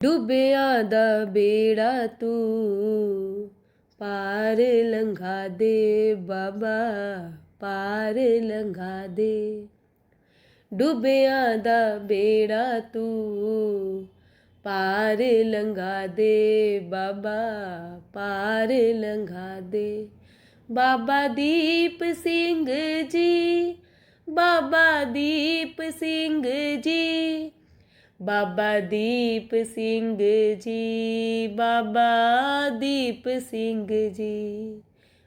ਡੁੱਬਿਆ ਦਾ ਬੇੜਾ ਤੂੰ ਪਾਰ ਲੰਘਾ ਦੇ ਬਾਬਾ, ਪਾਰ ਲੰਘਾ ਦੇ। ਡੁੱਬਿਆ ਦਾ ਬੇੜਾ ਤੂੰ ਪਾਰ ਲੰਘਾ ਦੇ ਬਾਬਾ, ਪਾਰ ਲੰਘਾ ਦੇ। ਬਾਬਾ ਦੀਪ ਸਿੰਘ ਜੀ, ਬਾਬਾ ਦੀਪ ਸਿੰਘ ਜੀ, ਬਾਬਾ ਦੀਪ ਸਿੰਘ ਜੀ, ਬਾਬਾ ਦੀਪ ਸਿੰਘ ਜੀ,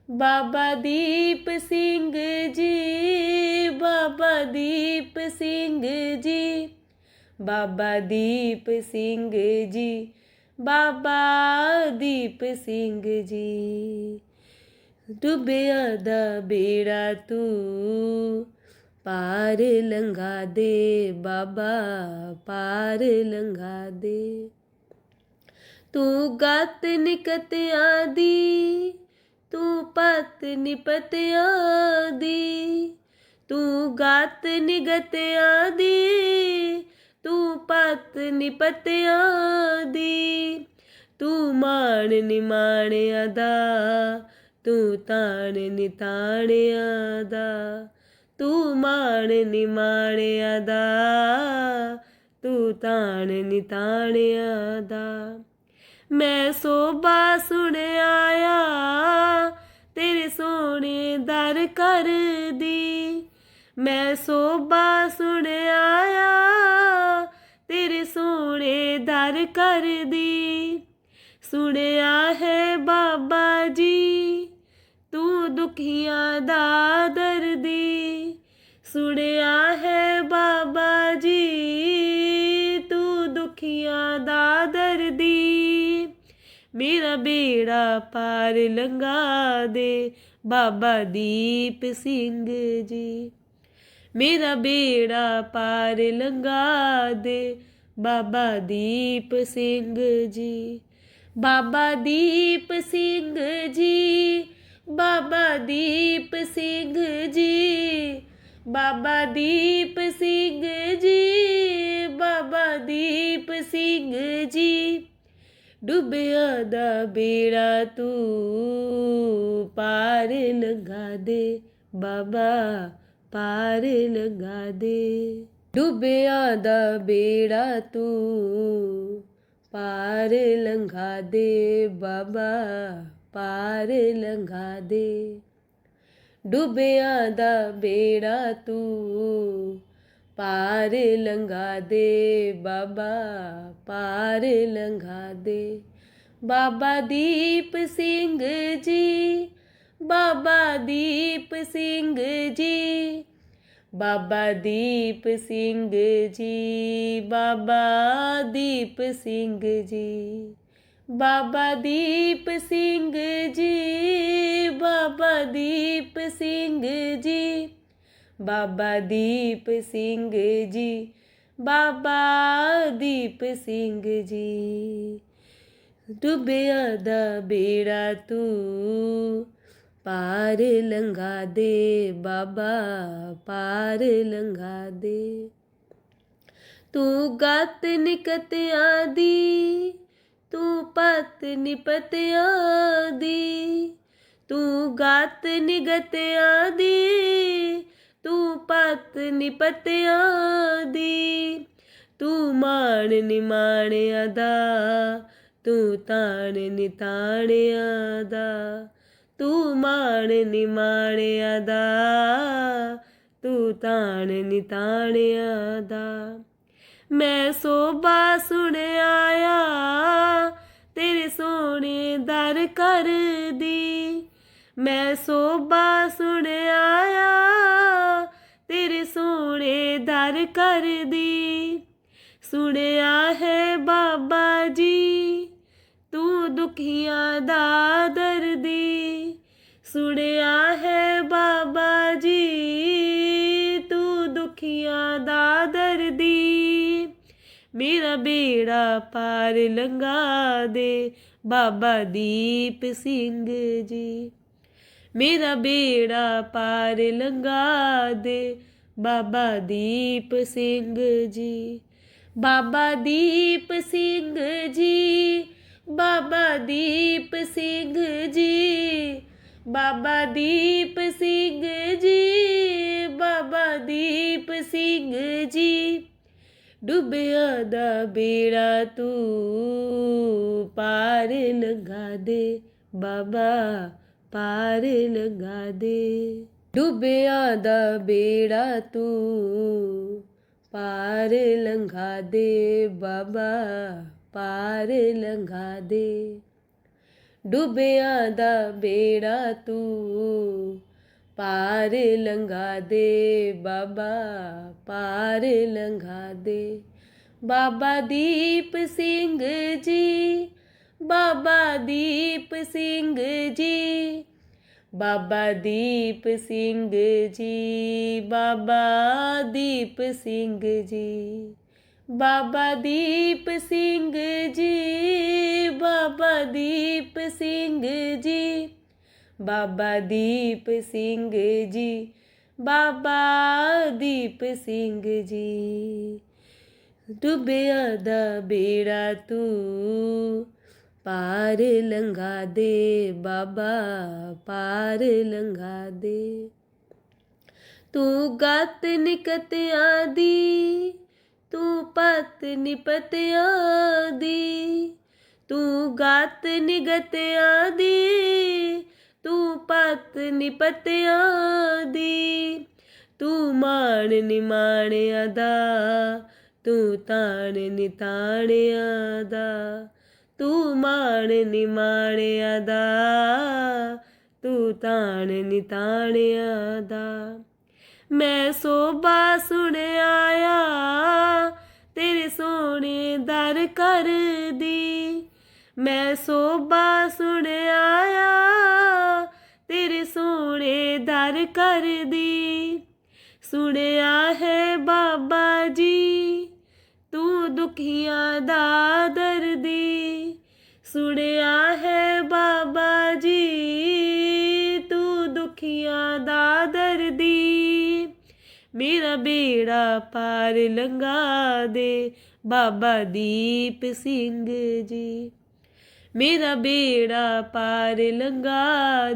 ਬਾਬਾ ਦੀਪ ਸਿੰਘ ਜੀ, ਬਾਬਾ ਦੀਪ ਸਿੰਘ ਜੀ, ਬਾਬਾ ਦੀਪ ਸਿੰਘ ਜੀ, ਬਾਬਾ ਦੀਪ ਸਿੰਘ ਜੀ। ਡੁੱਬਿਆ ਦਾ ਬੇੜਾ ਤੂੰ ਪਾਰ ਲੰਘਾ ਦੇ ਬਾਬਾ, ਪਾਰ ਲੰਘਾ ਦੇ। ਤੂੰ ਗਤ ਨਿਕਤਿਆਂ ਦੀ, ਤੂੰ ਪਤ ਨਿਪਤਿਆਂ ਦੀ, ਤੂੰ ਗਤ ਨਿਗਤਿਆਂ ਦੀ, ਤੂੰ ਪਤ ਨਿਪਤਿਆਂ ਦੀ। ਤੂੰ ਮਾਣ ਨਿਮਾਣਿਆਂ ਦਾ, ਤੂੰ ਤਾਣ ਨਿਤਾਣਿਆਂ ਦਾ, ਤੂੰ ਮਾਣ ਨਿਮਾਣਿਆਂ ਦਾ, ਤੂੰ ਤਾਣ ਨਿਤਾਣਿਆਂ ਦਾ। ਮੈਂ ਸੋਭਾ ਸੁਣ ਆਇਆ ਤੇਰੇ ਸੋਹਣੇ ਦਰ ਕਰ ਦੀ, ਮੈਂ ਸੋਭਾ ਸੁਣ ਆਇਆ ਤੇਰੇ ਸੋਹਣੇ ਦਰ ਕਰ ਦੀ। ਸੁਣਿਆ ਹੈ ਬਾਬਾ ਜੀ ਤੂੰ ਦੁਖੀਆਂ ਦਾ ਦਰਦੀ, ਸੁਣਿਆ ਹੈ ਬਾਬਾ ਜੀ ਤੂੰ ਦੁਖੀਆਂ ਦਾ ਦਰਦੀ। ਮੇਰਾ ਬੇੜਾ ਪਾਰ ਲੰਘਾ ਦੇ ਬਾਬਾ ਦੀਪ ਸਿੰਘ ਜੀ, ਮੇਰਾ ਬੇੜਾ ਪਾਰ ਲੰਘਾ ਦੇ ਬਾਬਾ ਦੀਪ ਸਿੰਘ ਜੀ। ਬਾਬਾ ਦੀਪ ਸਿੰਘ ਜੀ, ਬਾਬਾ ਦੀਪ ਸਿੰਘ ਜੀ, ਬਾਬਾ ਦੀਪ ਸਿੰਘ ਜੀ, ਬਾਬਾ ਦੀਪ ਸਿੰਘ ਜੀ। ਡੁੱਬਿਆ ਦਾ ਬੇੜਾ ਤੂੰ ਪਾਰ ਲੰਘਾ ਦੇ ਬਾਬਾ, ਪਾਰ ਲੰਘਾ ਦੇ। ਡੁੱਬਿਆ ਦਾ ਬੇੜਾ ਤੂੰ ਪਾਰ ਲੰਘਾ ਦੇ ਬਾਬਾ, ਪਾਰ ਲੰਘਾ ਦੇ। ਡੁੱਬਿਆ ਦਾ ਬੇੜਾ ਤੂੰ ਪਾਰ ਲੰਘਾ ਦੇ ਬਾਬਾ, ਪਾਰ ਲੰਘਾ ਦੇ। ਬਾਬਾ ਦੀਪ ਸਿੰਘ ਜੀ, ਬਾਬਾ ਦੀਪ ਸਿੰਘ ਜੀ, ਬਾਬਾ ਦੀਪ ਸਿੰਘ ਜੀ, ਬਾਬਾ ਦੀਪ ਸਿੰਘ ਜੀ, ਬਾਬਾ ਦੀਪ ਸਿੰਘ ਜੀ, ਬਾਬਾ ਦੀਪ ਸਿੰਘ ਜੀ, ਬਾਬਾ ਦੀਪ ਸਿੰਘ ਜੀ, ਬਾਬਾ ਦੀਪ ਸਿੰਘ ਜੀ। ਡੁੱਬਿਆ ਦਾ ਬੇੜਾ ਤੂੰ ਪਾਰ ਲੰਘਾ ਦੇ ਬਾਬਾ, ਪਾਰ ਲੰਘਾ ਦੇ। ਤੂੰ ਗਤ ਨਿਕਤਿਆਂ ਦੀ, ਤੂੰ ਪਤ ਨਿਪਤਿਆਂ ਦੀ, ਤੂੰ ਗਤ ਨਿਗਤਿਆਂ ਦੀ, ਤੂੰ ਪਤ ਨਿਪਤਿਆਂ ਦੀ। ਤੂੰ ਮਾਣ ਨਿਮਾਣਿਆਂ ਦਾ, ਤੂੰ ਤਾਣ ਨਿਤਾਣਿਆਂ ਦਾ, ਤੂੰ ਮਾਣ ਨਿਮਾਣਿਆਂ ਦਾ, ਤੂੰ ਤਾਣ ਨਿਤਾਣਿਆਂ ਦਾ। ਮੈਂ ਸੋਭਾ ਸੁਣ ਆਇਆ ਤੇਰੇ ਸੋਹਣੇ ਦਰ ਕਰ ਦੀ, ਮੈਂ ਸੋਭਾ ਸੁਣ ਆਇਆ ਤੇਰੇ ਸੋਹਣੇ ਦਰ ਕਰ ਦੀ। ਸੁਣਿਆ ਹੈ ਬਾਬਾ ਜੀ ਤੂੰ ਦੁਖੀਆਂ ਦਾ ਦਰਦੀ, ਸੁਣਿਆ ਹੈ ਬਾਬਾ ਜੀ ਤੂੰ ਦੁਖੀਆਂ ਦਾ ਦਰਦੀ। ਮੇਰਾ ਬੇੜਾ ਪਾਰ ਲੰਘਾ ਦੇ ਬਾਬਾ ਦੀਪ ਸਿੰਘ ਜੀ, ਮੇਰਾ ਬੇੜਾ ਪਾਰ ਲੰਘਾ ਦੇ ਬਾਬਾ ਦੀਪ ਸਿੰਘ ਜੀ, बाबा दीप सिंह जी, बाबा दीप सिंह जी, बाबा दीप सिंह जी, बाबा दीप सिंह जी। डुबिया दा बेड़ा तू पार लंघा दे, बाबा पार लंघा दे। डुबिया दा बेड़ा तू पार लंघा दे, बाबा पार लंघा दे। डुबिया दा बेड़ा तू पार लंघा दे, बाबा पार लंघा दे। बाबा दीप सिंह जी, बाबा दीप सिंह जी, बाबा दीप सिंह जी, बाबा दीप सिंह जी, बाबा दीप सिंह जी, बाबा दीप सिंह जी, बाबा दीप सिंह जी, बाबा दीप सिंह जी। डुबिया दा बेड़ा तू पार लंघा दे, बाबा पार लंघा दे। तू गत निकतिया दी, तू पत निपतिया दी, तू गत निगतिया दी, तू पत निपतिया दी। तू मान निमाणिया दा, तू ताण निताणिया दा, तू मान निमाणिया दा, तू ताण निताणिया दा। मैं सोभा सुन आया तेरे सोने दर कर दी, मैं सोभा सुन आया तेरे सोने दर कर दी। सुनिया है बाबा जी तू दुखियां दा दर्दी, सुनिया है बाबा जी तू दुखियां दा दर्दी। मेरा बेड़ा पार लंघा दे, बाबा दीप सिंह जी, मेरा बेड़ा पार लंघा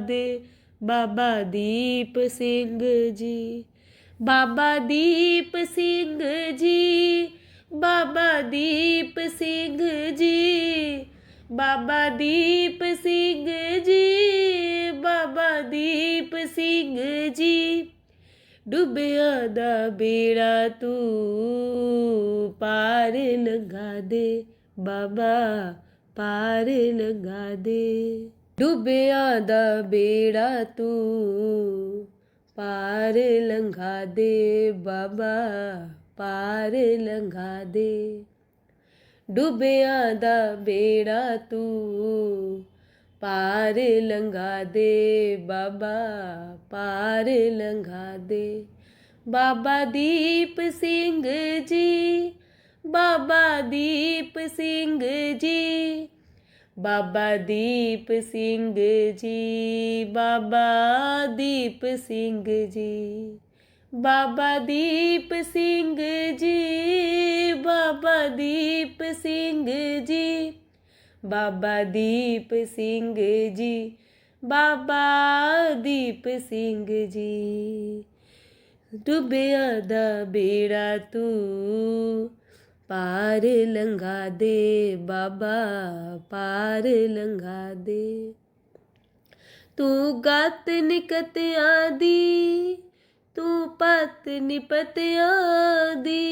दे, बाबा दीप सिंह जी। बाबा दीप सिंह जी, बाबा दीप सिंह जी, बाबा दीप सिंह जी, बाबा दीप सिंह जी। डुबिया दा बेड़ा तू पार लंघा दे, बाबा पार लंघा दे। डुबिया दा बेड़ा तू पार लंघा दे, बाबा पार लंघा दे। डुबिया दा बेड़ा तू पार लंघा दे, बाबा पार लंघा दे। बाबा दीप सिंह जी, बाबा दीप सिंह जी, बाबा दीप सिंह जी, बाबा दीप सिंह जी, बाबा दीप सिंह जी, बाबा दीप सिंह जी, बाबा दीप सिंह जी, बाबा दीप सिंह जी। डुबिया दा बेड़ा तू पार लंघा दे, बाबा पार लंघा दे। तू गत निकतिया दी, तू पत निपतिया दी,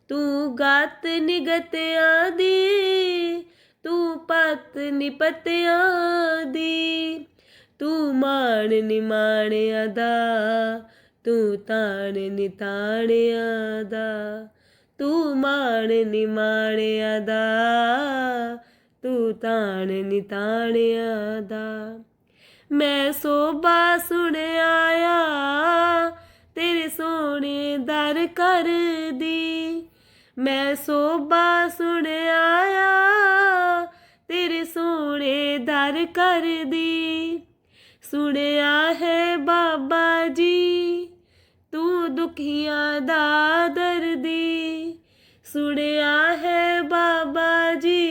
तू गत निगतिया दी, तू पत निपतिया दी। तू मान निमाणिया दा, तू ताण निताणिया दा, तू मान निमाणिया दा, तू ताण निताणिया दा। मैं सोभा सुन आया तेरे सोने दर कर दी, मैं सोभा सुन आया तेरे सोने दर कर दी। सुनिया है बाबा जी तू दुखियां दा दर्दी, सुनिया है बाबा जी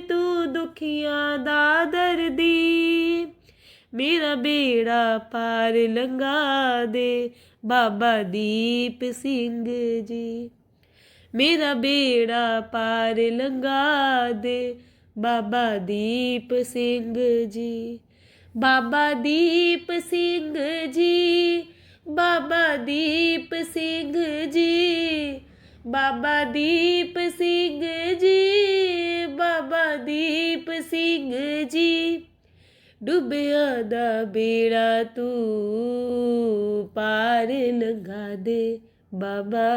तू दुखियां दा दर्दी, मेरा बेड़ा पार लंघा दे बाबा दीप सिंह जी, मेरा बेड़ा पार लंघा दे बाबा दीप सिंह जी, बाबा दीप सिंह जी, बाबा दीप सिंह जी, बाबा दीप सिंह जी, बाबा दीप सिंह जी, डुबिया दा बेड़ा तू पार लंघा दे बाबा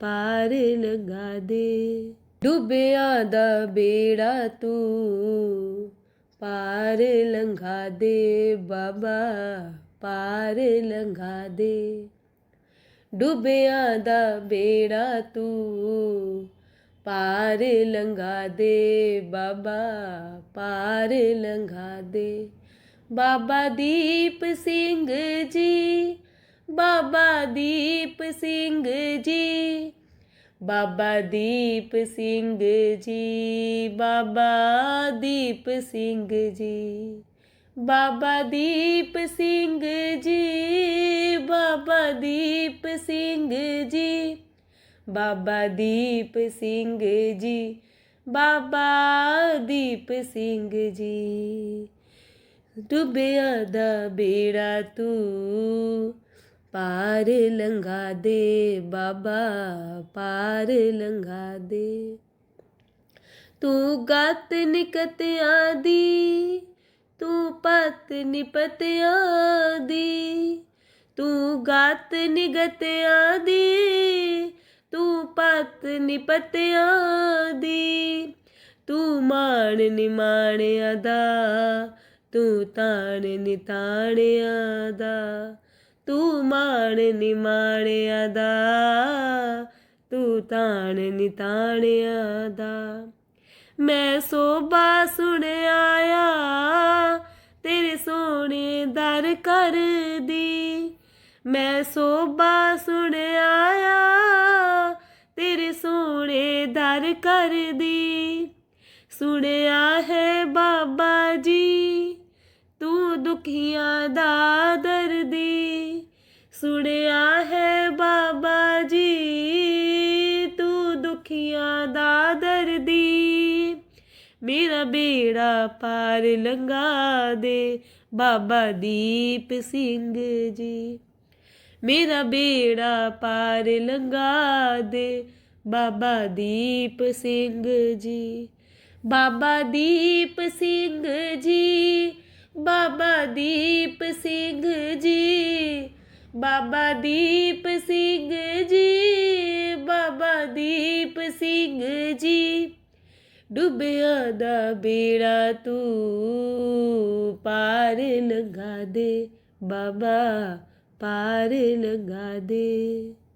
पार लंघा दे, डुबिया दा बेड़ा तू पार लंघा दे बाबा पार लंघा दे, डुबिया दा बेड़ा तू पार लंघा दे बाबा पार लंघा दे, बाबा दीप सिंह जी, बाबा दीप सिंह जी, बाबा दीप सिंह जी, बाबा दीप सिंह जी, बाबा दीप सिंह जी, बाबा दीप सिंह जी, बाबा दीप सिंह जी, बाबा दीप सिंह जी, डुबिया दा बेड़ा तू पार लंघा दे बाबा पार लंघा दे, तू गत निकतिया दी तू पत निपतिया दी, तू गत निगतिया दी तू पत निपतिया दी, तू मान निमाणिया दा तू ताण निताणिया दा, तू मान निमाणिया दा तू ताण निताणिया दा, मैं सोभा सुन आया तेरे सोने दर कर दी, मैं सोभा सुन आया तेरे सोने दर कर दी, सुनिया है बाबा जी तू दुखियां दा दर्दी, सुनिया है बाबा जी तू दुखियां दा दर्दी, मेरा बेड़ा पार लंघा दे बाबा दीप सिंह जी, मेरा बेड़ा पार लंघा दे बाबा दीप सिंह जी, बाबा दीप सिंह जी, बाबा दीप सिंह जी, बाबा दीप सिंह जी, बाबा दीप सिंह जी, डुबिया दा बेड़ा तू पार लंघा दे बाबा पार लंघा दे,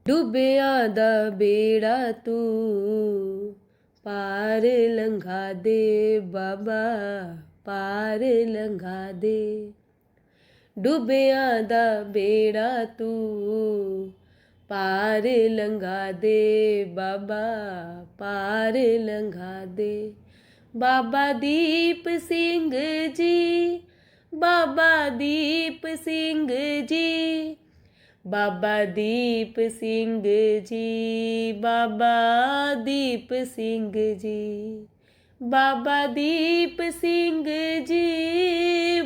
डुबिया दा बेड़ा तू पार लंघा दे बाबा पार लंघा दे, डुबिया दा बेड़ा तू पार लंघा दे बाबा पार लंघा दे, बाबा दीप सिंह जी, बाबा दीप सिंह जी, बाबा दीप सिंह जी, बाबा दीप सिंह जी, बाबा दीप सिंह जी,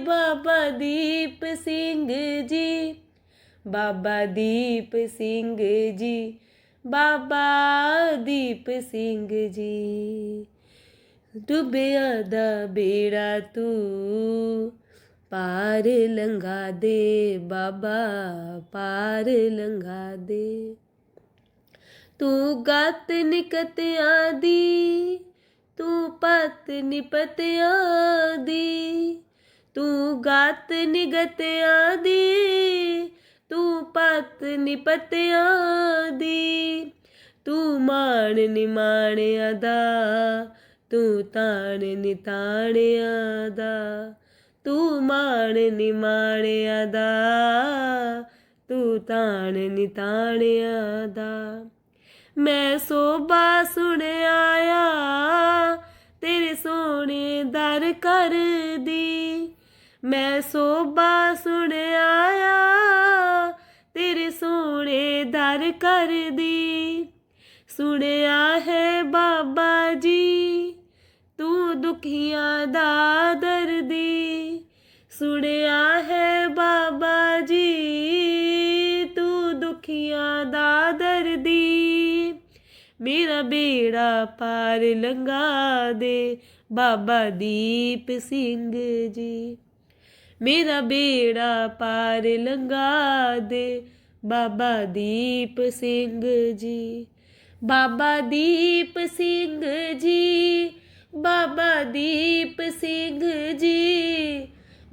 बाबा दीप सिंह जी, बाबा दीप सिंह जी, बाबा दीप सिंह जी, डुबिया दा बेड़ा तू पार लंघा दे बाबा पार लंघा दे, तू गत निकतिया दी तू पत निपतिया दी, तू गत निगतिया दी तू पत निपतिया दी, तू मान निमाणिया दा तू ताण निताणिया दा, तू मान निमाणिया दा तू ताण निताणिया दा, मैं सोबा सुन आया तेरे सोने दर कर दी। मैं सोबा सुन आया तेरे सोने दर कर दी। सुनिया है बाबा जी तू दुखियां दा दर्दी। सुनिया है बाबा जी तू दुखियां दा दर्दी। मेरा बेड़ा पार लंघा दे बाबा दीप सिंह जी। मेरा बेड़ा पार लंघा दे बाबा दीप सिंह जी। बाबा दीप सिंह जी बाबा दीप सिंह जी।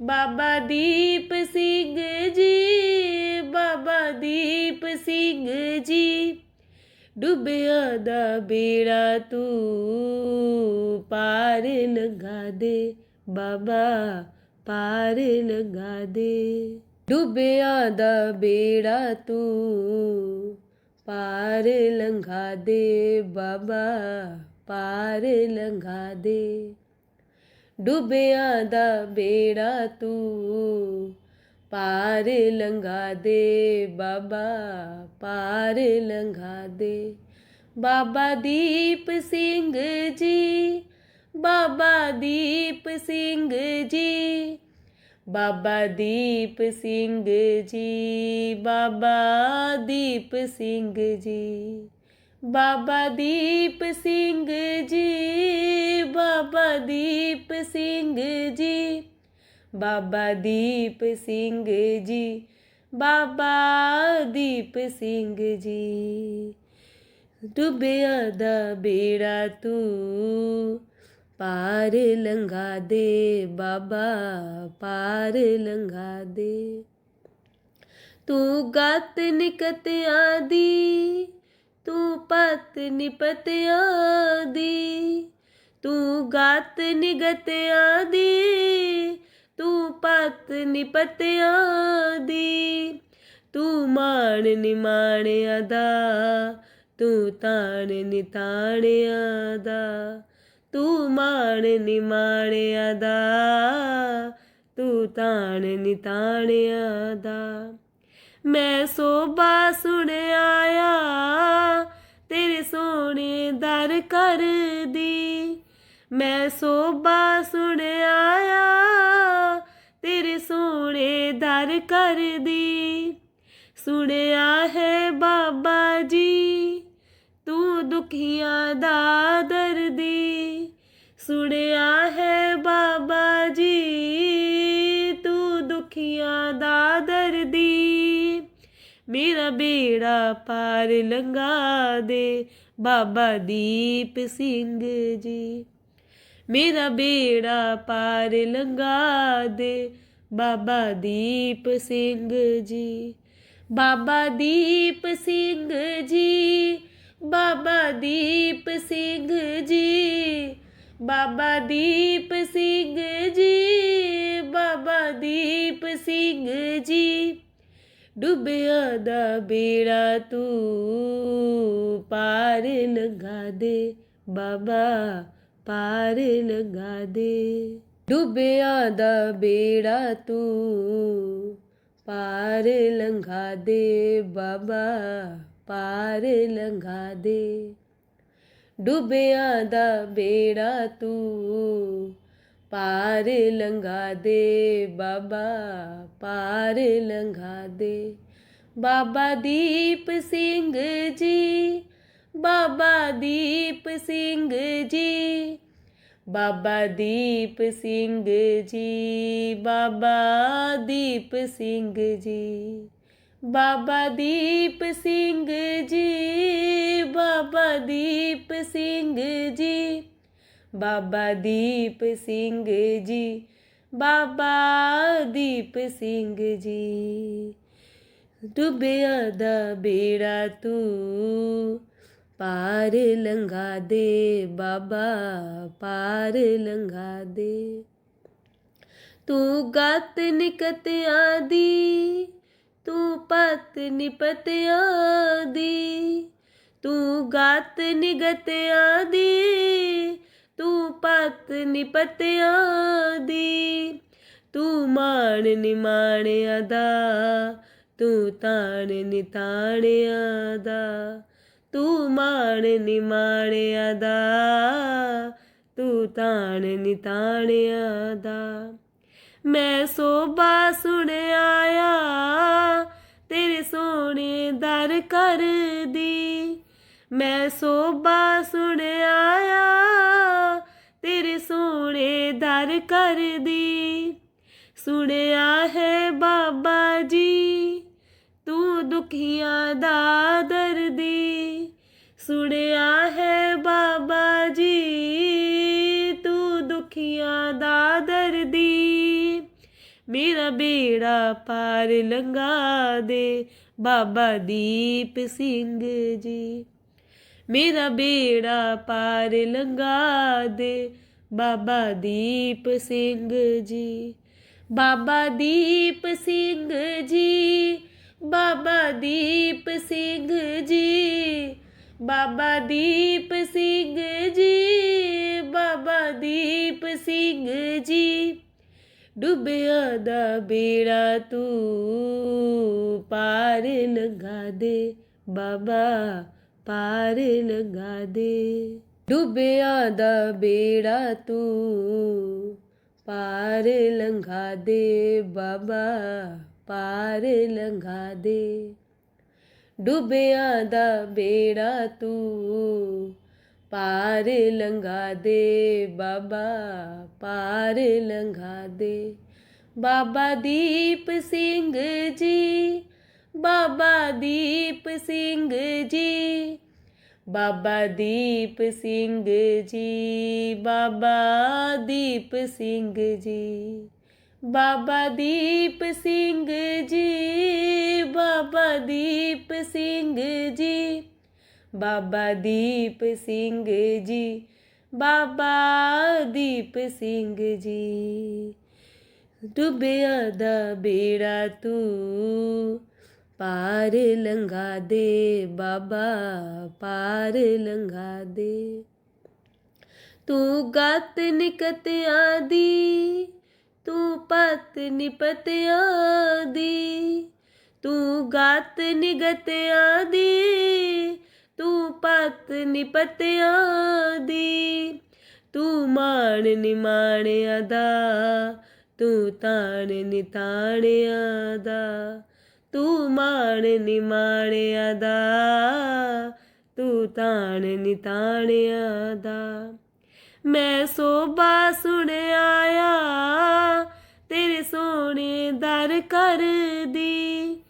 बाबा दीप सिंह जी बाबा दीप सिंह जी। डुबिया दा बेड़ा तू पार लंघा दे बाबा पार लंघा दे। डुबिया दा बेड़ा तू पार लंघा दे बाबा पार लंघा दे। डुबिया दा बेड़ा तू पार लंघा दे बाबा पार लंघा दे। बाबा दीप सिंह जी बाबा दीप सिंह जी। बाबा दीप सिंह जी बाबा दीप सिंह जी। बाबा दीप सिंह जी बाबा दीप सिंह जी। बाबा दीप सिंह जी बाबा दीप सिंह जी। डुबिया दा बेड़ा तू पार लंघा दे बाबा पार लंघा दे। तू गत निकतिया दी तू पत निपतिया दी। तू गत निगतिया दी तू पत निपतिया दी। तू मान निमाणिया दा तू ताण निताणिया दा। तू मान निमाणिया दा तू ताण निताणिया दा। मैं सोबा सुन आया तेरे सोने दर कर दी। मैं सोबा सुन आया तेरे सोने दर कर दी। सुनिया है बाबा जी तू दुखियां दा दर्दी। सुनिया है बाबा जी तू दुखियां दा दर्दी। मेरा बेड़ा पार लंघा दे बाबा दीप सिंह जी। मेरा बेड़ा पार लंघा दे बाबा दीप सिंह जी। बाबा दीप सिंह जी बाबा दीप सिंह जी। बाबा दीप सिंह जी बाबा दीप सिंह जी। डुबिया दा बेड़ा तू पार लंघा दे बाबा पार लंघा दे। डुबिया दा बेड़ा तू पार लंघा दे बाबा पार लंघा दे। डुबिया दा बेड़ा तू पार लंघा दे बाबा पार लंघा दे। बाबा दीप सिंह जी बाबा दीप सिंह जी। बाबा दीप सिंह जी बाबा दीप सिंह जी। बाबा दीप सिंह जी बाबा दीप सिंह जी। बाबा दीप सिंह जी बाबा दीप सिंह जी। डुबिया दा बेड़ा तू पार लंघा दे बाबा पार लंघा दे। तू गत निकतिया दी तू पत निपतिया दी। ਤੂੰ ਗਤ ਨਿਗਤਿਆਂ ਦੀ, ਤੂੰ ਪਤ ਨਿਪਤਿਆਂ ਦੀ, ਤੂੰ ਮਾਣ ਨਿਮਾਣਿਆਂ ਦਾ, ਤੂੰ ਤਾਣ ਨਿਤਾਣਿਆਂ ਦਾ, ਤੂੰ ਮਾਣ ਨਿਮਾਣਿਆਂ ਦਾ, ਤੂੰ ਤਾਣ ਨਿਤਾਣਿਆਂ ਦਾ। ਮੈਂ ਸੋਭਾ ਸੁਣ ਆਇਆ ਤੇਰੇ ਸੋਹਣੇ ਦਰ ਘਰ ਦੀ, ਮੈਂ ਸੋਭਾ ਸੁਣ ਆਇਆ ਤੇਰੇ ਸੋਹਣੇ ਦਰ ਘਰ ਦੀ। ਸੁਣਿਆ ਹੈ ਬਾਬਾ ਜੀ ਤੂੰ ਦੁਖੀਆਂ ਦਾ ਦਰਦੀ, ਸੁਣਿਆ ਹੈ ਬਾਬਾ ਜੀ ਤੂੰ ਦੁਖੀਆਂ ਦਾ ਦਰਦੀ। ਮੇਰਾ ਬੇੜਾ ਪਾਰ ਲੰਘਾ ਦੇ ਬਾਬਾ ਦੀਪ ਸਿੰਘ ਜੀ, ਮੇਰਾ ਬੇੜਾ ਪਾਰ ਲੰਘਾ ਦੇ ਬਾਬਾ ਦੀਪ ਸਿੰਘ ਜੀ। ਬਾਬਾ ਦੀਪ ਸਿੰਘ ਜੀ, ਬਾਬਾ ਦੀਪ ਸਿੰਘ ਜੀ, ਬਾਬਾ ਦੀਪ ਸਿੰਘ ਜੀ, ਬਾਬਾ ਦੀਪ ਸਿੰਘ ਜੀ। ਡੁੱਬਿਆਂ ਦਾ ਬੇੜਾ ਤੂੰ ਪਾਰ ਲੰਘਾ ਦੇ ਬਾਬਾ, ਪਾਰ ਲੰਘਾ ਦੇ। ਡੁੱਬਿਆਂ ਦਾ ਬੇੜਾ ਤੂੰ ਪਾਰ ਲੰਘਾ ਦੇ ਬਾਬਾ, ਪਾਰ ਲੰਘਾ ਦੇ। ਡੁੱਬਿਆਂ ਦਾ ਬੇੜਾ ਤੂੰ ਪਾਰ ਲੰਘਾ ਦੇ ਬਾਬਾ, ਪਾਰ ਲੰਘਾ ਦੇ। ਬਾਬਾ ਦੀਪ ਸਿੰਘ ਜੀ, ਬਾਬਾ ਦੀਪ ਸਿੰਘ ਜੀ, ਬਾਬਾ ਦੀਪ ਸਿੰਘ ਜੀ, ਬਾਬਾ ਦੀਪ ਸਿੰਘ ਜੀ, ਬਾਬਾ ਦੀਪ ਸਿੰਘ ਜੀ, ਬਾਬਾ ਦੀਪ ਸਿੰਘ ਜੀ, ਬਾਬਾ ਦੀਪ ਸਿੰਘ ਜੀ, ਬਾਬਾ ਦੀਪ ਸਿੰਘ ਜੀ। ਡੁੱਬਿਆਂ ਦਾ ਬੇੜਾ ਤੂੰ ਪਾਰ ਲੰਘਾ ਦੇ ਬਾਬਾ, ਪਾਰ ਲੰਘਾ ਦੇ। ਤੂੰ ਗਤ ਨਿਕਤਿਆਂ ਦੀ, ਤੂੰ ਪਤ ਨਿਪਤਿਆਂ ਦੀ, ਤੂੰ ਗਤ ਨਿਗਤਿਆਂ ਦੀ, ਤੂੰ ਪਤ ਨਿਪਤਿਆਂ ਦੀ, ਤੂੰ ਮਾਣ ਨਿਮਾਣਿਆਂ ਦਾ, ਤੂੰ ਤਾਣ ਨਿਤਾਣਿਆਂ ਦਾ, ਤੂੰ ਮਾਣ ਨਿਮਾਣਿਆਂ ਦਾ, ਤੂੰ ਤਾਣ ਨਿਤਾਣਿਆਂ ਦਾ। ਮੈਂ ਸੋਭਾ ਸੁਣ ਆਇਆ ਤੇਰੇ ਸੋਹਣੇ ਦਰ ਘਰ ਦੀ,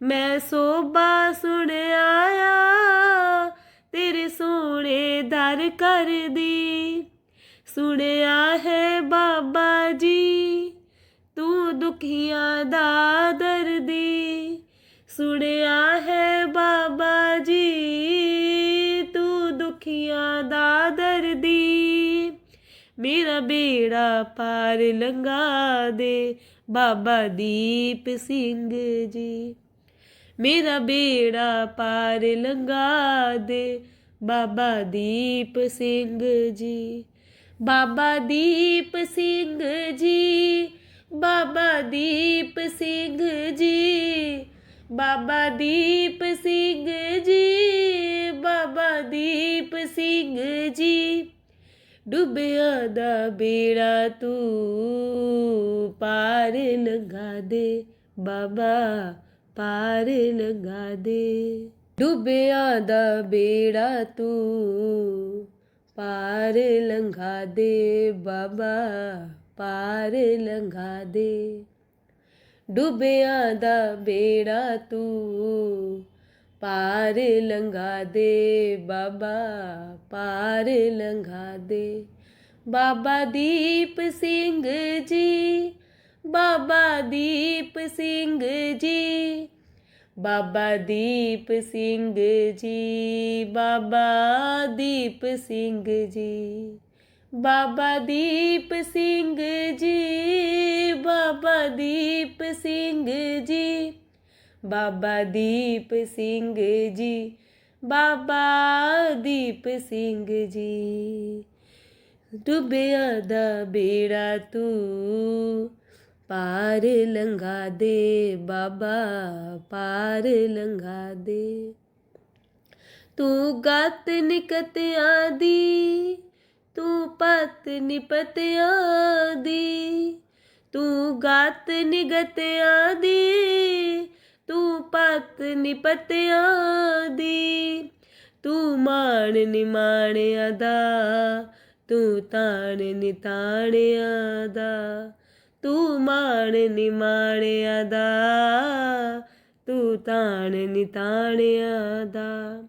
ਮੈਂ ਸੋਭਾ ਸੁਣ ਆਇਆ ਤੇਰੇ ਸੋਹਣੇ ਦਰ ਘਰ ਦੀ। ਸੁਣਿਆ ਹੈ ਬਾਬਾ ਜੀ ਤੂੰ ਦੁਖੀਆਂ ਦਾ ਦਰਦੀ, ਸੁਣਿਆ ਹੈ ਬਾਬਾ ਜੀ ਤੂੰ ਦੁਖੀਆਂ ਦਾ ਦਰਦੀ। ਮੇਰਾ ਬੇੜਾ ਪਾਰ ਲੰਘਾ ਦੇ ਬਾਬਾ ਦੀਪ ਸਿੰਘ ਜੀ, ਮੇਰਾ ਬੇੜਾ ਪਾਰ ਲੰਘਾ ਦੇ ਬਾਬਾ ਦੀਪ ਸਿੰਘ ਜੀ। ਬਾਬਾ ਦੀਪ ਸਿੰਘ ਜੀ, ਬਾਬਾ ਦੀਪ ਸਿੰਘ ਜੀ, ਬਾਬਾ ਦੀਪ ਸਿੰਘ ਜੀ, ਬਾਬਾ ਦੀਪ ਸਿੰਘ ਜੀ। ਡੁੱਬਿਆਂ ਦਾ ਬੇੜਾ ਤੂੰ ਪਾਰ ਲੰਘਾ ਦੇ ਬਾਬਾ, ਪਾਰ ਲੰਘਾ ਦੇ। ਡੁੱਬਿਆਂ ਦਾ ਬੇੜਾ ਤੂੰ ਪਾਰ ਲੰਘਾ ਦੇ ਬਾਬਾ, ਪਾਰ ਲੰਘਾ ਦੇ। ਡੁੱਬਿਆਂ ਦਾ ਬੇੜਾ ਤੂੰ ਪਾਰ ਲੰਘਾ ਦੇ ਬਾਬਾ, ਪਾਰ ਲੰਘਾ ਦੇ। ਬਾਬਾ ਦੀਪ ਸਿੰਘ ਜੀ, ਬਾਬਾ ਦੀਪ ਸਿੰਘ ਜੀ, ਬਾਬਾ ਦੀਪ ਸਿੰਘ ਜੀ, ਬਾਬਾ ਦੀਪ ਸਿੰਘ ਜੀ, ਬਾਬਾ ਦੀਪ ਸਿੰਘ ਜੀ, ਬਾਬਾ ਦੀਪ ਸਿੰਘ ਜੀ, ਬਾਬਾ ਦੀਪ ਸਿੰਘ ਜੀ, ਬਾਬਾ ਦੀਪ ਸਿੰਘ ਜੀ। ਡੁੱਬਿਆਂ ਦਾ ਬੇੜਾ ਤੂੰ ਪਾਰ ਲੰਘਾ ਦੇ ਬਾਬਾ, ਪਾਰ ਲੰਘਾ ਦੇ। ਤੂੰ ਗਤ ਨਿਕਤਿਆਂ ਦੀ, ਤੂੰ ਪਤ ਨਿਪਤਿਆਂ ਦੀ, ਤੂੰ ਗਤ ਨਿਗਤਿਆਂ ਦੀ, ਤੂੰ ਪਤ ਨਿਪਤਿਆਂ ਦੀ। ਤੂੰ ਮਾਣ ਨਿਮਾਣਿਆਂ ਦਾ, ਤੂੰ ਤਾਣ ਨਿਤਾਣਿਆਂ ਦਾ, ਤੂੰ ਮਾਣ ਨਿਮਾਣਿਆਂ ਦਾ, ਤੂੰ ਤਾਣ ਨਿਤਾਣਿਆਂ ਦਾ।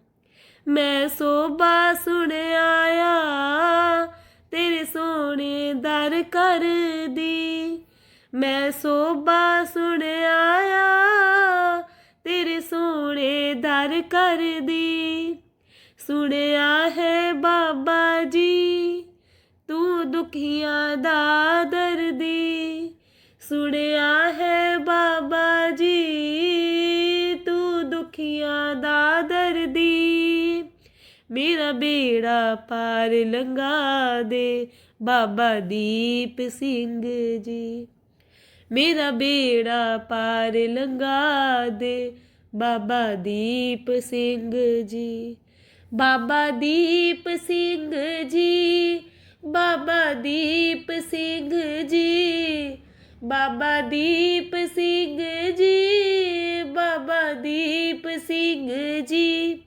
ਮੈਂ ਸੋਭਾ ਸੁਣ ਆਇਆ ਤੇਰੇ ਸੋਹਣੇ ਦਰ ਘਰ ਦੀ, ਮੈਂ ਸੋਭਾ ਸੁਣ ਆਇਆ ਤੇਰੇ ਸੋਹਣੇ ਦਰ ਘਰ ਦੀ। ਸੁਣਿਆ ਹੈ ਬਾਬਾ ਜੀ ਤੂੰ ਦੁਖੀਆਂ ਦਾ ਦਰਦੀ, ਸੁਣਿਆ ਹੈ ਬਾਬਾ ਜੀ ਤੂੰ ਦੁਖੀਆਂ ਦਾ ਦਰਦੀ। ਮੇਰਾ ਬੇੜਾ ਪਾਰ ਲੰਘਾ ਦੇ ਬਾਬਾ ਦੀਪ ਸਿੰਘ ਜੀ, ਮੇਰਾ ਬੇੜਾ ਪਾਰ ਲੰਘਾ ਦੇ ਬਾਬਾ ਦੀਪ ਸਿੰਘ ਜੀ। ਬਾਬਾ ਦੀਪ ਸਿੰਘ ਜੀ, ਬਾਬਾ ਦੀਪ ਸਿੰਘ ਜੀ, ਬਾਬਾ ਦੀਪ ਸਿੰਘ ਜੀ, ਬਾਬਾ ਦੀਪ ਸਿੰਘ ਜੀ।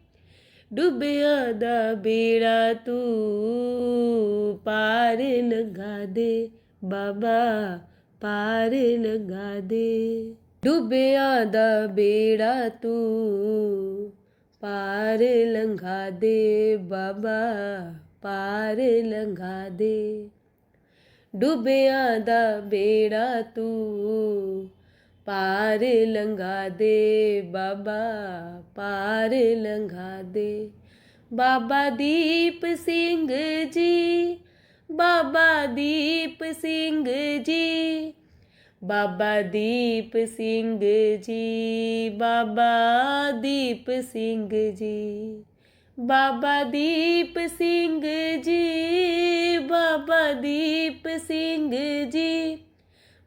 ਡੁੱਬਿਆਂ ਦਾ ਬੇੜਾ ਤੂੰ ਪਾਰ ਲੰਘਾ ਦੇ ਬਾਬਾ, ਪਾਰ ਲੰਘਾ ਦੇ। ਡੁੱਬਿਆਂ ਦਾ ਬੇੜਾ ਤੂੰ ਪਾਰ ਲੰਘਾ ਦੇ ਬਾਬਾ, ਪਾਰ ਲੰਘਾ ਦੇ। ਡੁੱਬਿਆਂ ਦਾ ਬੇੜਾ ਤੂੰ ਪਾਰ ਲੰਘਾ ਦੇ ਬਾਬਾ, ਪਾਰ ਲੰਘਾ ਦੇ। ਬਾਬਾ ਦੀਪ ਸਿੰਘ ਜੀ, ਬਾਬਾ ਦੀਪ ਸਿੰਘ ਜੀ, ਬਾਬਾ ਦੀਪ ਸਿੰਘ ਜੀ, ਬਾਬਾ ਦੀਪ ਸਿੰਘ ਜੀ, ਬਾਬਾ ਦੀਪ ਸਿੰਘ ਜੀ, ਬਾਬਾ ਦੀਪ ਸਿੰਘ ਜੀ,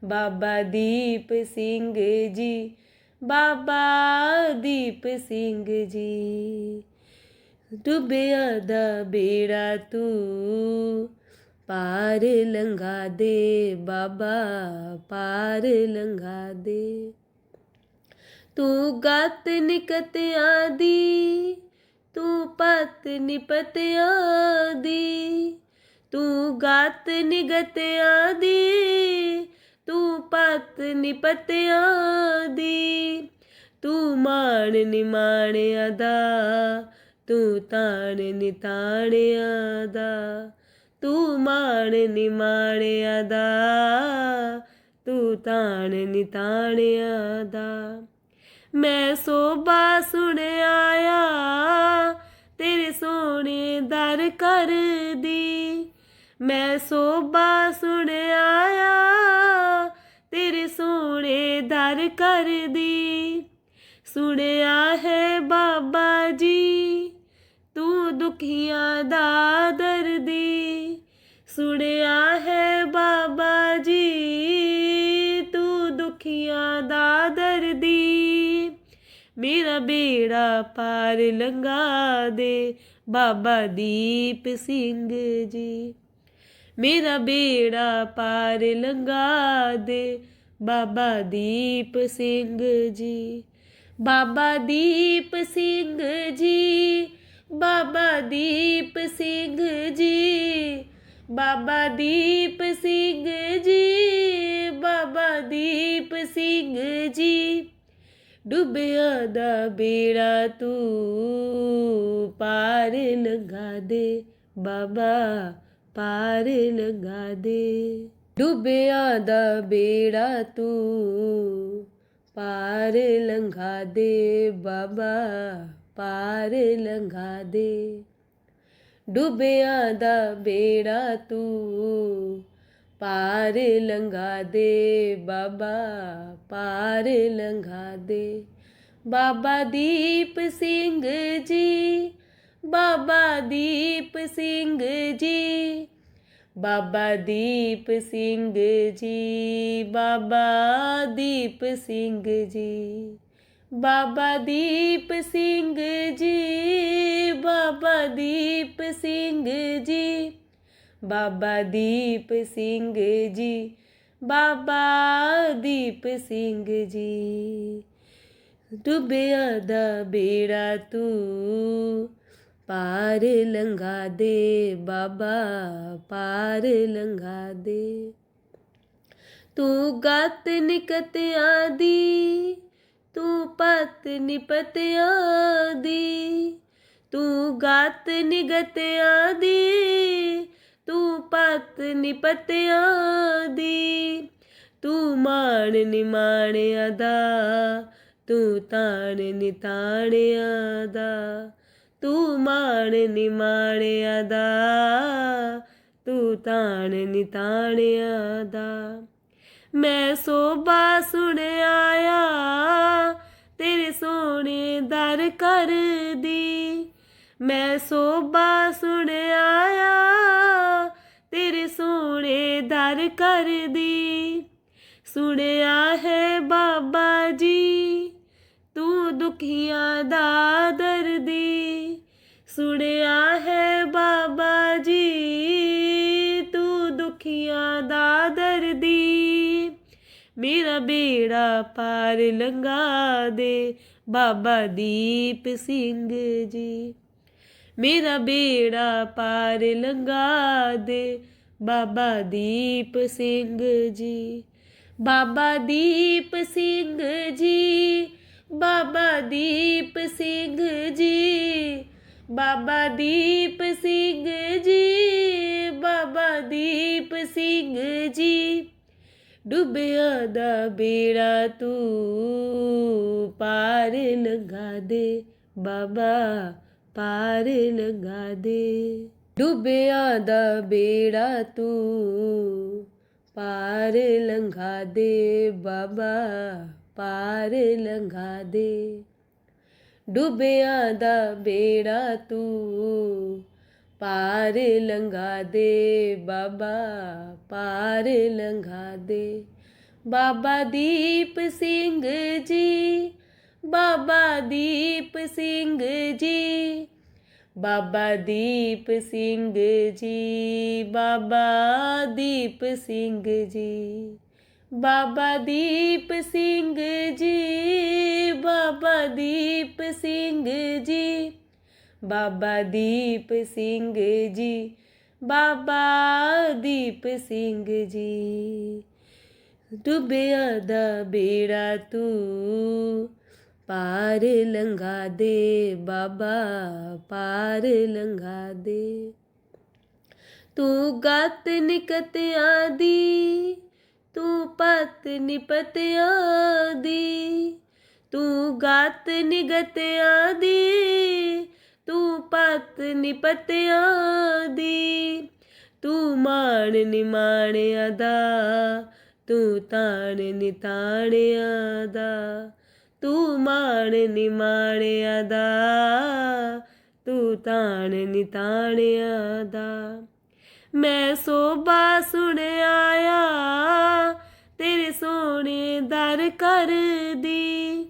ਬਾਬਾ ਦੀਪ ਸਿੰਘ ਜੀ, ਬਾਬਾ ਦੀਪ ਸਿੰਘ ਜੀ। ਡੁੱਬਿਆਂ ਦਾ ਬੇੜਾ ਤੂੰ ਪਾਰ ਲੰਘਾ ਦੇ ਬਾਬਾ, ਪਾਰ ਲੰਘਾ ਦੇ। ਤੂੰ ਗਤ ਨਿਕਤਿਆਂ ਦੀ, ਤੂੰ ਪਤ ਨਿਪਤਿਆਂ ਦੀ, ਤੂੰ ਗਤ ਨਿਗਤਿਆਂ ਦੀ, ਤੂੰ ਪਤ ਨਿਪਤਿਆਂ ਦੀ। ਤੂੰ ਮਾਣ ਨਿਮਾਣਿਆਂ ਦਾ, ਤੂੰ ਤਾਣ ਨਿਤਾਣਿਆਂ ਦਾ, ਤੂੰ ਮਾਣ ਨਿਮਾਣਿਆਂ ਦਾ, ਤੂੰ ਤਾਣ ਨਿਤਾਣਿਆਂ ਦਾ। ਮੈਂ ਸੋਭਾ ਸੁਣ ਆਇਆ ਤੇਰੇ ਸੋਹਣੇ ਦਰ ਘਰ ਦੀ, ਮੈਂ ਸੋਭਾ ਸੁਣ ਆਇਆ ਤੇਰੇ ਸੋਹਣੇ ਦਰ ਘਰ ਦੀ। ਸੁਣਿਆ ਹੈ ਬਾਬਾ ਜੀ ਤੂੰ ਦੁਖੀਆਂ ਦਾ ਦਰਦੀ, ਸੁਣਿਆ ਹੈ ਬਾਬਾ ਜੀ ਤੂੰ ਦੁਖੀਆਂ ਦਾ ਦਰਦੀ। ਮੇਰਾ ਬੇੜਾ ਪਾਰ ਲੰਘਾ ਦੇ ਬਾਬਾ ਦੀਪ ਸਿੰਘ ਜੀ, ਮੇਰਾ ਬੇੜਾ ਪਾਰ ਲੰਘਾ ਦੇ ਬਾਬਾ ਦੀਪ ਸਿੰਘ ਜੀ। ਬਾਬਾ ਦੀਪ ਸਿੰਘ ਜੀ, ਬਾਬਾ ਦੀਪ ਸਿੰਘ ਜੀ, ਬਾਬਾ ਦੀਪ ਸਿੰਘ ਜੀ, ਬਾਬਾ ਦੀਪ ਸਿੰਘ ਜੀ। ਡੁੱਬਿਆਂ ਦਾ ਬੇੜਾ ਤੂੰ ਪਾਰ ਲੰਘਾ ਦੇ ਬਾਬਾ, ਪਾਰ ਲੰਘਾ ਦੇ। ਡੁੱਬਿਆਂ ਦਾ ਬੇੜਾ ਤੂੰ ਪਾਰ ਲੰਘਾ ਦੇ ਬਾਬਾ, ਪਾਰ ਲੰਘਾ ਦੇ। ਡੁੱਬਿਆਂ ਦਾ ਬੇੜਾ ਤੂੰ ਪਾਰ ਲੰਘਾ ਦੇ ਬਾਬਾ, ਪਾਰ ਲੰਘਾ ਦੇ। ਬਾਬਾ ਦੀਪ ਸਿੰਘ ਜੀ, ਬਾਬਾ ਦੀਪ ਸਿੰਘ ਜੀ, ਬਾਬਾ ਦੀਪ ਸਿੰਘ ਜੀ, ਬਾਬਾ ਦੀਪ ਸਿੰਘ ਜੀ, ਬਾਬਾ ਦੀਪ ਸਿੰਘ ਜੀ, ਬਾਬਾ ਦੀਪ ਸਿੰਘ ਜੀ, ਬਾਬਾ ਦੀਪ ਸਿੰਘ ਜੀ, ਬਾਬਾ ਦੀਪ ਸਿੰਘ ਜੀ। ਡੁੱਬਿਆ ਦਾ ਬੇੜਾ ਤੂੰ ਪਾਰ ਲੰਘਾ ਦੇ ਬਾਬਾ, ਪਾਰ ਲੰਘਾ ਦੇ। ਤੂੰ ਗਤ ਨਿਕਤਿਆਂ ਦੀ, ਤੂੰ ਪਤ ਨਿਪਤਿਆਂ ਦੀ, ਤੂੰ ਗਤ ਨਿਗਤਿਆਂ ਦੀ, ਤੂੰ ਪਤ ਨਿਪਤਿਆਂ ਦੀ, ਤੂੰ ਮਾਣ ਨਿਮਾਣਿਆਂ ਦਾ, ਤੂੰ ਤਾਣ ਨਿਤਾਣਿਆਂ ਦਾ, ਤੂੰ ਮਾਣ ਨਿਮਾਣਿਆਂ ਦਾ, ਤੂੰ ਤਾਣ ਨਿਤਾਣਿਆਂ ਦਾ। ਮੈਂ ਸੋਭਾ ਸੁਣ ਆਇਆ ਤੇਰੇ ਸੋਹਣੇ ਦਰ ਕਰ ਦੀ, ਮੈਂ ਸੋਭਾ ਸੁਣ ਆਇਆ ਤੇਰੇ ਸੋਹਣੇ ਦਰ ਕਰ ਦੀ। ਸੁਣਿਆ ਹੈ ਬਾਬਾ ਜੀ ਤੂੰ ਦੁਖੀਆਂ ਦਾ ਦਰਦੀ, ਸੁਣਿਆ ਹੈ ਬਾਬਾ ਜੀ ਤੂੰ ਦੁਖੀਆਂ ਦਾ ਦਰਦੀ। ਮੇਰਾ ਬੇੜਾ ਪਾਰ ਲੰਘਾ ਦੇ ਬਾਬਾ ਦੀਪ ਸਿੰਘ ਜੀ, ਮੇਰਾ ਬੇੜਾ ਪਾਰ ਲੰਘਾ ਦੇ ਬਾਬਾ ਦੀਪ ਸਿੰਘ ਜੀ, ਬਾਬਾ ਦੀਪ ਸਿੰਘ ਜੀ, ਬਾਬਾ ਦੀਪ ਸਿੰਘ ਜੀ, ਬਾਬਾ ਦੀਪ ਸਿੰਘ ਜੀ, ਬਾਬਾ ਦੀਪ ਸਿੰਘ ਜੀ। ਡੁੱਬਿਆ ਦਾ ਬੇੜਾ ਤੂੰ ਪਾਰ ਲੰਘਾ ਦੇ ਬਾਬਾ, ਪਾਰ ਲੰਘਾ ਦੇ। ਡੁੱਬਿਆ ਦਾ ਬੇੜਾ ਤੂੰ ਪਾਰ ਲੰਘਾ ਦੇ ਬਾਬਾ, ਪਾਰ ਲੰਘਾ ਦੇ। ਡੁੱਬਿਆ ਦਾ ਬੇੜਾ ਤੂੰ ਪਾਰ ਲੰਘਾ ਦੇ ਬਾਬਾ, ਪਾਰ ਲੰਘਾ ਦੇ। ਬਾਬਾ ਦੀਪ ਸਿੰਘ ਜੀ, ਬਾਬਾ ਦੀਪ ਸਿੰਘ ਜੀ, ਬਾਬਾ ਦੀਪ ਸਿੰਘ ਜੀ, ਬਾਬਾ ਦੀਪ ਸਿੰਘ ਜੀ, ਬਾਬਾ ਦੀਪ ਸਿੰਘ ਜੀ, ਬਾਬਾ ਦੀਪ ਸਿੰਘ ਜੀ, ਬਾਬਾ ਦੀਪ ਸਿੰਘ ਜੀ, ਬਾਬਾ ਦੀਪ ਸਿੰਘ ਜੀ। ਡੁੱਬਿਆ ਦਾ ਬੇੜਾ ਤੂੰ ਪਾਰ ਲੰਘਾ ਦੇ ਬਾਬਾ, ਪਾਰ ਲੰਘਾ ਦੇ। ਤੂੰ ਗਤ ਨਿਕਤਿਆਂ ਦੀ, ਤੂੰ ਪਤ ਨਿਪਤਿਆਂ ਦੀ, ਤੂੰ ਗਤ ਨਿਗਤਿਆਂ ਦੀ, ਤੂੰ ਪਤ ਨਿਪਤਿਆਂ ਦੀ, ਤੂੰ ਮਾਣ ਨਿਮਾਣਿਆਂ ਦਾ, ਤੂੰ ਤਾਣ ਨਿਤਾਣਿਆਂ ਦਾ, ਤੂੰ ਮਾਣ ਨਿਮਾਣਿਆਂ ਦਾ, ਤੂੰ ਤਾਣ ਨਿਤਾਣਿਆਂ ਦਾ। ਮੈਂ ਸੋਭਾ ਸੁਣ ਆਇਆ ਤੇਰੇ ਸੋਹਣੇ ਦਰ ਕਰ ਦੀ,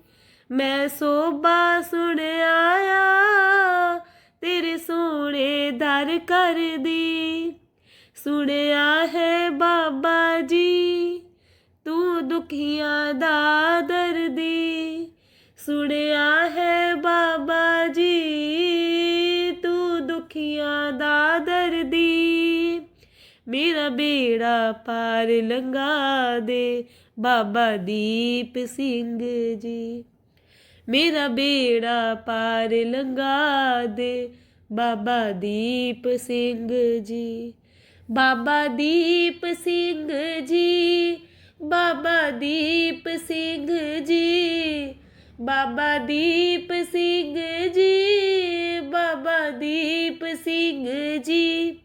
ਮੈਂ ਸੋਭਾ ਸੁਣ ਆਇਆ ਤੇਰੇ ਸੋਹਣੇ ਦਰ ਕਰ ਦੀ। ਸੁਣਿਆ ਹੈ ਬਾਬਾ ਜੀ ਤੂੰ ਦੁਖੀਆਂ ਦਾ ਦਰਦੀ, ਸੁਣਿਆ ਹੈ ਬਾਬਾ ਜੀ ਤੂੰ ਦੁਖੀਆਂ ਦਾ ਦਰਦੀ। ਮੇਰਾ ਬੇੜਾ ਪਾਰ ਲੰਘਾ ਦੇ ਬਾਬਾ ਦੀਪ ਸਿੰਘ ਜੀ, ਮੇਰਾ ਬੇੜਾ ਪਾਰ ਲੰਘਾ ਦੇ ਬਾਬਾ ਦੀਪ ਸਿੰਘ ਜੀ, ਬਾਬਾ ਦੀਪ ਸਿੰਘ ਜੀ, ਬਾਬਾ ਦੀਪ ਸਿੰਘ ਜੀ, ਬਾਬਾ ਦੀਪ ਸਿੰਘ ਜੀ, ਬਾਬਾ ਦੀਪ ਸਿੰਘ ਜੀ।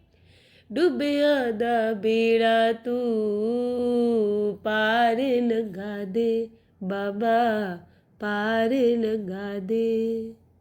ਡੁੱਬਿਆ ਦਾ ਬੇੜਾ ਤੂੰ ਪਾਰ ਲੰਘਾ ਦੇ ਬਾਬਾ, पार लगा दे।